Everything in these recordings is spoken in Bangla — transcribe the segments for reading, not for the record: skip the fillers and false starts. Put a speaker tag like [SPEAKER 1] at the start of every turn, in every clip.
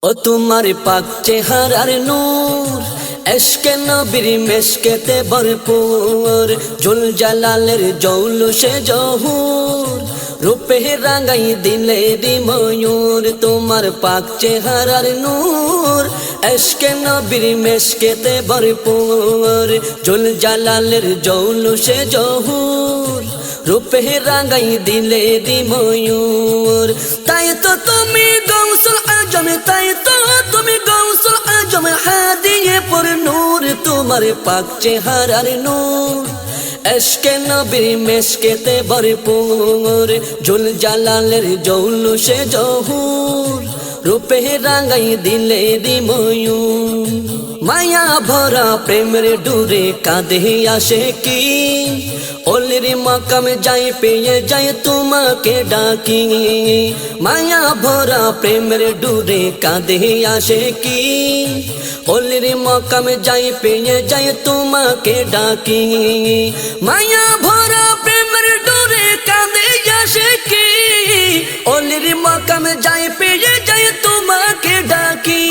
[SPEAKER 1] ও তোমার পাক চেহারার নূর এশকে নবীর মেশকেতে ভরপুর জুল জালালের জৌলুসে জহুর রূপে রাঙাই দিলে দি ময়ূর তোমার পাক চেহারার নূর এশকে নবীর মেশকেতে ভরপুর জুল জালালের জৌলুসে জহুর রূপে রাঙাই দিলে দি ময়ূর তাই তো তুমি গৌসুল আজম তাই তো তুমি গৌসুল আজম হাদিয়ে পুর নূর তোমার পাক চেহারার নূর এশকে নবীর মেশকেতে ভরপুর জুল জালালের জৌলুসে জহুর রূপে রাঙাই দিলে দি ময়ূর মায়া ভরা প্রেমের ডুরে কাঁদে আসে কি ওলির মাকাম যাই পেয়ে যায় তোমাকে ডাকি মায়া ভরা প্রেমের ডুরে কাঁদে আসে কি ওলির মাকাম যাই পেয়ে যায় তোমাকে ডাকি মায়া ভরা প্রেমের ডুরে কাঁদে আসে কি ওলির মাকাম যাই পেয়ে যায় তোমাকে ডাকি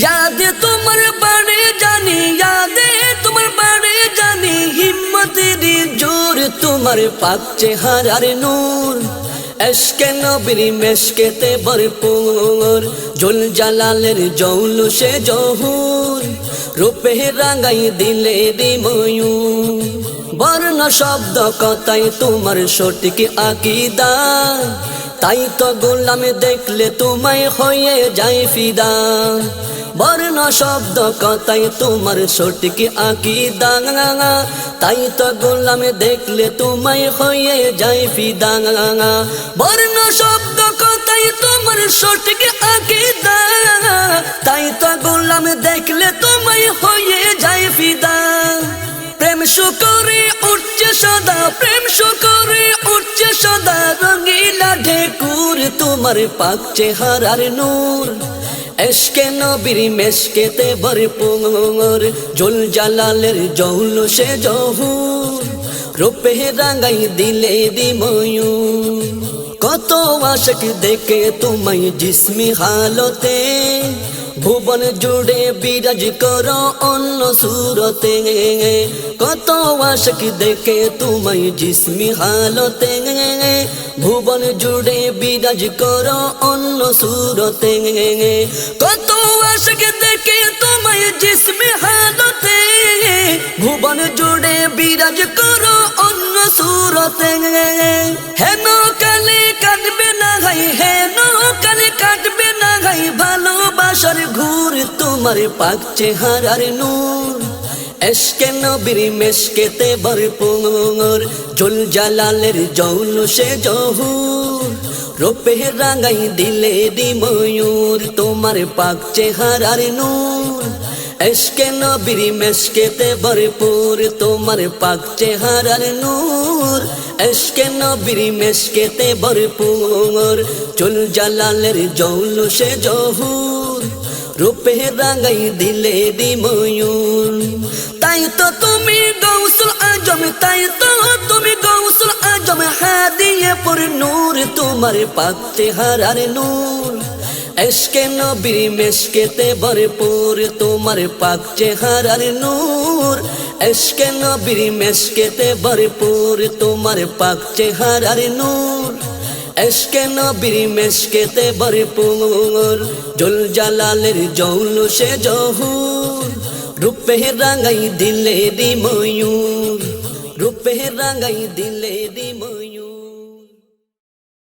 [SPEAKER 1] यादे तुम्हार बारे जानी यादे तुम्हार बारे जानी हिम्मत दी जोर तुम्हारे पाक चेहरार नूर एशके नबीर मेशकेते भरपूर जुल जालालेर जौलुसे जहुर रूपे रांगाई दिले दी मयूर बर्ण शब्द कथाय तुम्हार सठिक आकिदा ताई तो गोलाम देखले तुम्हाय होये जाय फिदा বর্ণ শব্দ কথাই তোমার সঠিক আকিদা তাই তো গোলাম দেখলে তোমায় হয়ে যায় ফিদা বর্ণ শব্দ কথাই তোমার সঠিক আকিদা তাই তো গোলাম দেখলে তোমায় হয়ে যায় ফিদা প্রেম শুকরে উঠছে সদা প্রেম শুকরে উঠছে সদা রঙিলা ঢেকুর তোমার পাক চেহারার নূর এশকে নবীর মেশকেতে ভরপুর জুল জালালের জৌলুসে জহুর রূপে রাঙাই দিলে দি ময়ূর কত আশিক দেখে তোমায় জিসমি হালতে ভুবন জুড়ে বিরাজ করো অন্য সুরতে কত আশিক দেখে তোমায় জিসমি হালতে ভুবন জুড়ে বিরাজ করো অন্য সুরতে কত আশিক দেখে তোমায় জিসমি হালতে ভুবন জুড়ে বিরাজ করো অন্য সুরতে হেন কালে কাটবে না গাই হেন কালে কাটবে না গাই ভালোবাসার ঘুর তোমার পাক চেহারার নূর এশকে নবীর মেশকেতে ভরপুর জুল জালালের জৌলুসে জহুর রূপে রাঙাই দিলে দি ময়ূর তোমার পাক চেহারার নূর এশকে নবীর মেশকেতে ভরপুর তোমার পাক চেহারার নূর এশকে নবীর মেশকেতে ভরপুর জুল জালালের জৌলুসে জহুর রূপে রাঙাই দিলে দি ময়ূর তাই তো তুমি গৌসুল আজম তাই তো তুমি গৌসুল আজম হাদিয়ে পুর নূর তোমার পাক চেহারার নূর এশকে নবীর মেশকেতে ভরপুর তোমার পাক চেহারার নূর এশকে নবীর মেশকেতে ভরপুর তোমার পাক চেহারার নূর এশকে নবীর মেশকেতে ভরপুর জুল জালালের জৌলুসে জহুর রূপে রাঙাই দিলে দি ময়ূর রূপে রাঙাই দিলে দি ময়ূর।